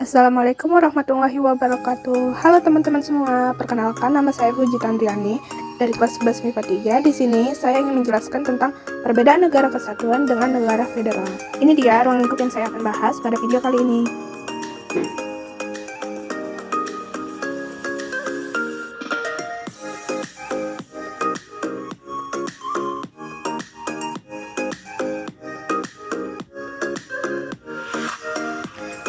Assalamualaikum warahmatullahi wabarakatuh. Halo teman-teman semua, perkenalkan nama saya Fuji Tandriani dari kelas 11 MIPA 3. Di sini saya ingin menjelaskan tentang perbedaan negara kesatuan dengan negara federal. Ini dia ruang lingkup yang saya akan bahas pada video kali ini.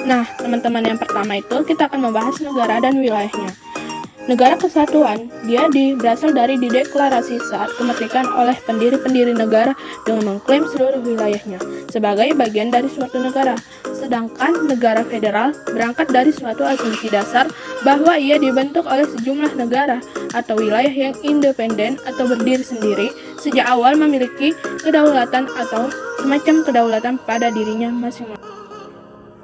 Nah, teman-teman, yang pertama itu kita akan membahas negara dan wilayahnya. Negara kesatuan, dia berasal dari dideklarasi saat kemerdekaan oleh pendiri-pendiri negara dengan mengklaim seluruh wilayahnya sebagai bagian dari suatu negara. Sedangkan negara federal berangkat dari suatu asumsi dasar bahwa ia dibentuk oleh sejumlah negara atau wilayah yang independen atau berdiri sendiri sejak awal memiliki kedaulatan atau semacam kedaulatan pada dirinya masing-masing.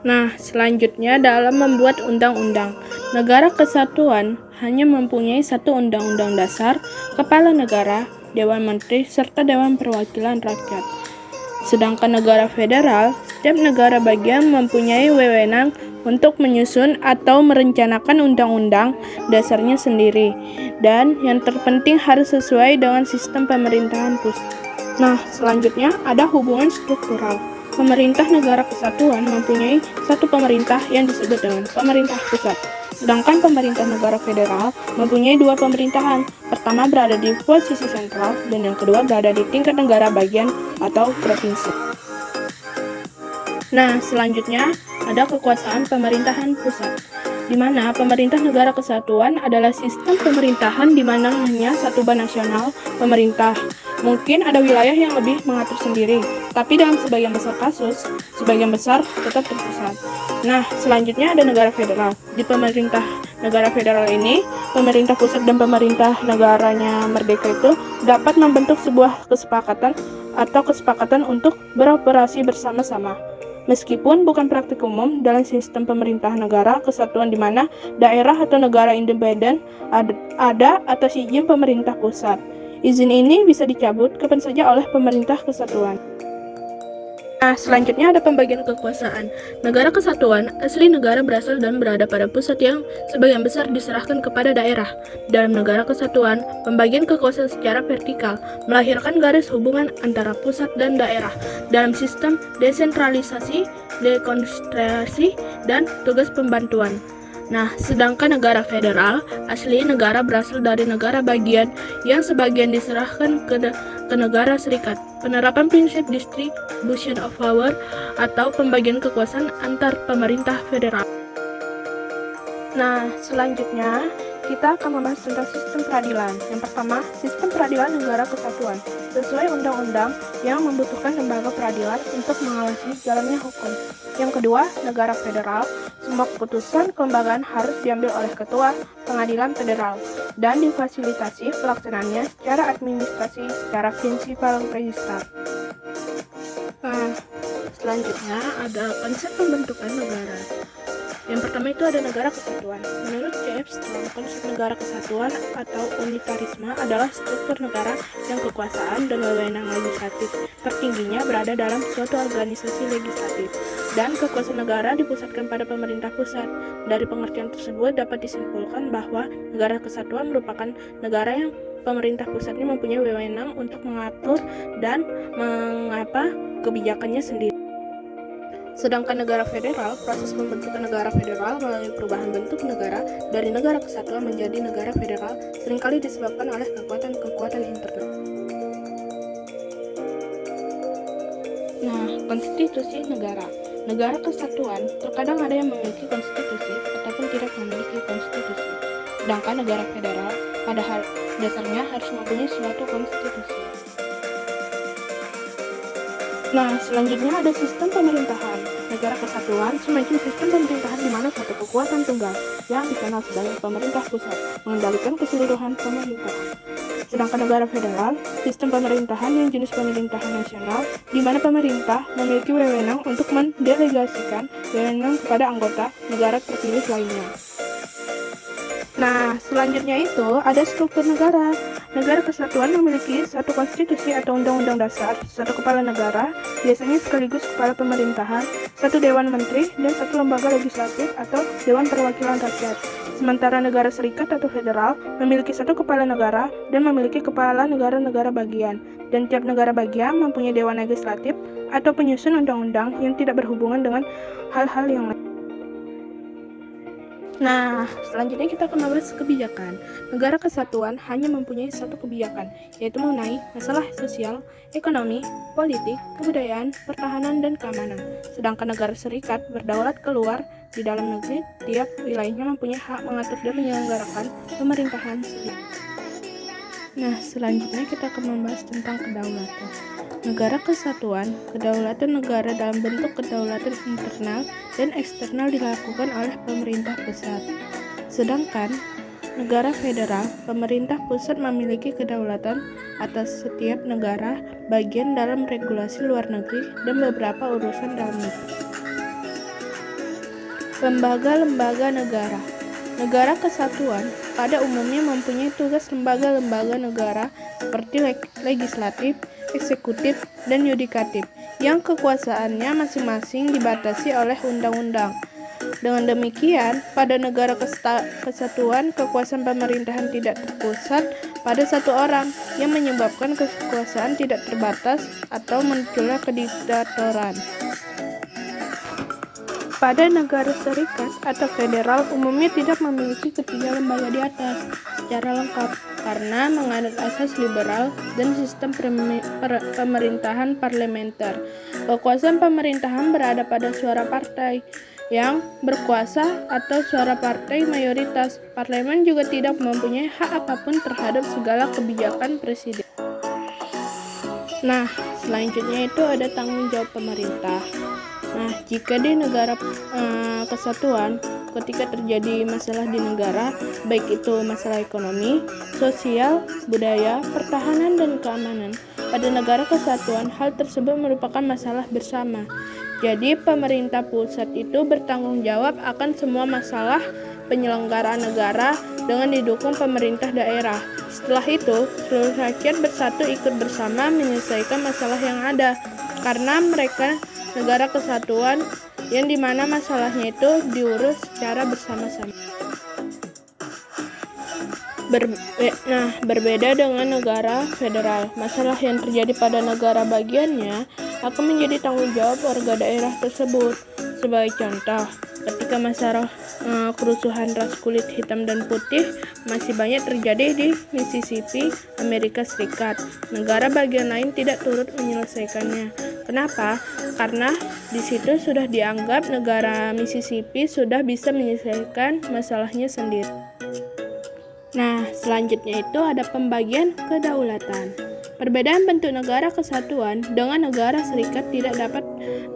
Nah, selanjutnya dalam membuat undang-undang, negara kesatuan hanya mempunyai satu undang-undang dasar, kepala negara, Dewan Menteri, serta Dewan Perwakilan Rakyat. Sedangkan negara federal, setiap negara bagian mempunyai wewenang untuk menyusun atau merencanakan undang-undang dasarnya sendiri, dan yang terpenting harus sesuai dengan sistem pemerintahan pusat. Nah, selanjutnya ada hubungan struktural. Pemerintah negara kesatuan mempunyai satu pemerintah yang disebut dengan pemerintah pusat. Sedangkan pemerintah negara federal mempunyai dua pemerintahan. Pertama berada di posisi sentral dan yang kedua berada di tingkat negara bagian atau provinsi. Nah, selanjutnya ada kekuasaan pemerintahan pusat, di mana pemerintah negara kesatuan adalah sistem pemerintahan di mana hanya satu bank nasional pemerintah. Mungkin ada wilayah yang lebih mengatur sendiri, tapi dalam sebagian besar kasus, sebagian besar tetap terpusat. Nah, selanjutnya ada negara federal. Di pemerintah negara federal ini, pemerintah pusat dan pemerintah negaranya merdeka itu dapat membentuk sebuah kesepakatan atau kesepakatan untuk beroperasi bersama-sama. Meskipun bukan praktik umum dalam sistem pemerintah negara kesatuan di mana daerah atau negara independen ada atas izin pemerintah pusat. Izin ini bisa dicabut kapan saja oleh pemerintah kesatuan. Nah, selanjutnya ada pembagian kekuasaan. Negara kesatuan, asli negara berasal dan berada pada pusat yang sebagian besar diserahkan kepada daerah. Dalam negara kesatuan, pembagian kekuasaan secara vertikal melahirkan garis hubungan antara pusat dan daerah dalam sistem desentralisasi, dekonsentrasi, dan tugas pembantuan. Nah, sedangkan negara federal, asli negara berasal dari negara bagian yang sebagian diserahkan ke negara serikat. Penerapan prinsip distribution of power atau pembagian kekuasaan antar pemerintah federal. Nah, selanjutnya kita akan membahas tentang sistem peradilan. Yang pertama, sistem peradilan negara kesatuan. Sesuai undang-undang yang membutuhkan lembaga peradilan untuk mengawasi jalannya hukum. Yang kedua, negara federal. Semua keputusan kelembagaan harus diambil oleh ketua pengadilan federal dan difasilitasi pelaksanaannya secara administrasi secara prinsipal registrar. Nah, selanjutnya ada konsep pembentukan negara. Yang pertama itu ada negara kesatuan. Menurut Jeffs, konsep negara kesatuan atau unitarisme adalah struktur negara yang kekuasaan dan wewenang legislatif tertingginya berada dalam suatu organisasi legislatif, dan kekuasaan negara dipusatkan pada pemerintah pusat. Dari pengertian tersebut dapat disimpulkan bahwa negara kesatuan merupakan negara yang pemerintah pusatnya mempunyai wewenang untuk mengatur dan mengapa kebijakannya sendiri. Sedangkan negara federal, proses pembentukan negara federal melalui perubahan bentuk negara dari negara kesatuan menjadi negara federal seringkali disebabkan oleh kekuatan-kekuatan internal. Nah, konstitusi negara. Negara kesatuan terkadang ada yang memiliki konstitusi ataupun tidak memiliki konstitusi. Sedangkan negara federal pada dasarnya harus mempunyai suatu konstitusi. Nah, selanjutnya ada sistem pemerintahan. Negara kesatuan semacam sistem pemerintahan di mana satu kekuatan tunggal yang dikenal sebagai pemerintah pusat mengendalikan keseluruhan pemerintahan. Sedangkan negara federal, sistem pemerintahan yang jenis pemerintahan nasional di mana pemerintah memiliki wewenang untuk mendelegasikan wewenang kepada anggota negara terpilih lainnya. Nah, selanjutnya itu ada struktur negara. Negara kesatuan memiliki satu konstitusi atau undang-undang dasar, satu kepala negara, biasanya sekaligus kepala pemerintahan, satu dewan menteri, dan satu lembaga legislatif atau dewan perwakilan rakyat. Sementara negara serikat atau federal memiliki satu kepala negara dan memiliki kepala negara-negara bagian, dan tiap negara bagian mempunyai dewan legislatif atau penyusun undang-undang yang tidak berhubungan dengan hal-hal yang lain. Nah, selanjutnya kita akan membahas kebijakan. Negara kesatuan hanya mempunyai satu kebijakan, yaitu mengenai masalah sosial, ekonomi, politik, kebudayaan, pertahanan, dan keamanan. Sedangkan negara serikat berdaulat keluar di dalam negeri, tiap wilayahnya mempunyai hak mengatur dan menyelenggarakan pemerintahan sendiri. Nah, selanjutnya kita akan membahas tentang kedaulatan. Negara kesatuan, kedaulatan negara dalam bentuk kedaulatan internal dan eksternal dilakukan oleh pemerintah pusat. Sedangkan negara federal, pemerintah pusat memiliki kedaulatan atas setiap negara bagian dalam regulasi luar negeri dan beberapa urusan dalam negeri. Lembaga-lembaga negara. Negara kesatuan pada umumnya mempunyai tugas lembaga-lembaga negara seperti legislatif, eksekutif, dan yudikatif yang kekuasaannya masing-masing dibatasi oleh undang-undang. Dengan demikian, pada negara kesatuan, kekuasaan pemerintahan tidak terpusat pada satu orang yang menyebabkan kekuasaan tidak terbatas atau munculnya kediktatoran. Pada negara serikat atau federal umumnya tidak memiliki ketiga lembaga di atas secara lengkap karena menganut asas liberal dan sistem pemerintahan parlementer. Kekuasaan pemerintahan berada pada suara partai yang berkuasa atau suara partai mayoritas. Parlemen juga tidak mempunyai hak apapun terhadap segala kebijakan presiden. Nah, selanjutnya itu ada tanggung jawab pemerintah. Nah, jika di negara kesatuan, ketika terjadi masalah di negara, baik itu masalah ekonomi, sosial, budaya, pertahanan, dan keamanan, pada negara kesatuan, hal tersebut merupakan masalah bersama. Jadi, pemerintah pusat itu bertanggung jawab akan semua masalah penyelenggaraan negara dengan didukung pemerintah daerah. Setelah itu, seluruh rakyat bersatu ikut bersama menyelesaikan masalah yang ada, karena mereka negara kesatuan yang dimana masalahnya itu diurus secara bersama-sama. Berbeda dengan negara federal, masalah yang terjadi pada negara bagiannya akan menjadi tanggung jawab warga daerah tersebut. Sebagai contoh, ketika masalah kerusuhan ras kulit hitam dan putih masih banyak terjadi di Mississippi, Amerika Serikat, negara bagian lain tidak turut menyelesaikannya. Kenapa? Karena di situ sudah dianggap negara Mississippi sudah bisa menyelesaikan masalahnya sendiri. Nah, selanjutnya itu ada pembagian kedaulatan. Perbedaan bentuk negara kesatuan dengan negara serikat tidak dapat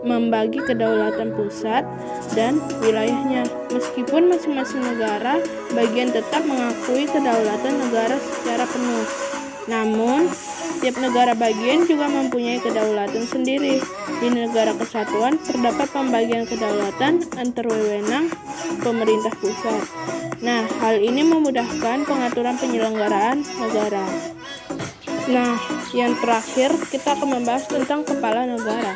membagi kedaulatan pusat dan wilayahnya. Meskipun masing-masing negara bagian tetap mengakui kedaulatan negara secara penuh. Namun, tiap negara bagian juga mempunyai kedaulatan sendiri. Di negara kesatuan terdapat pembagian kedaulatan antar wewenang pemerintah pusat. Nah, hal ini memudahkan pengaturan penyelenggaraan negara. Nah, yang terakhir kita akan membahas tentang kepala negara.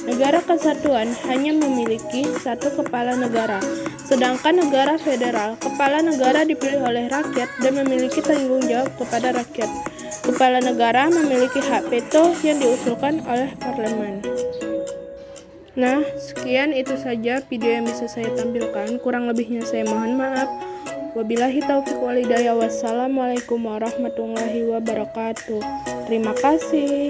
Negara kesatuan hanya memiliki satu kepala negara, sedangkan negara federal, kepala negara dipilih oleh rakyat dan memiliki tanggung jawab kepada rakyat. Kepala negara memiliki hak veto yang diusulkan oleh parlemen. Nah, sekian itu saja video yang bisa saya tampilkan. Kurang lebihnya saya mohon maaf. Wabillahi taufiq wal hidayah. Wassalamualaikum warahmatullahi wabarakatuh. Terima kasih.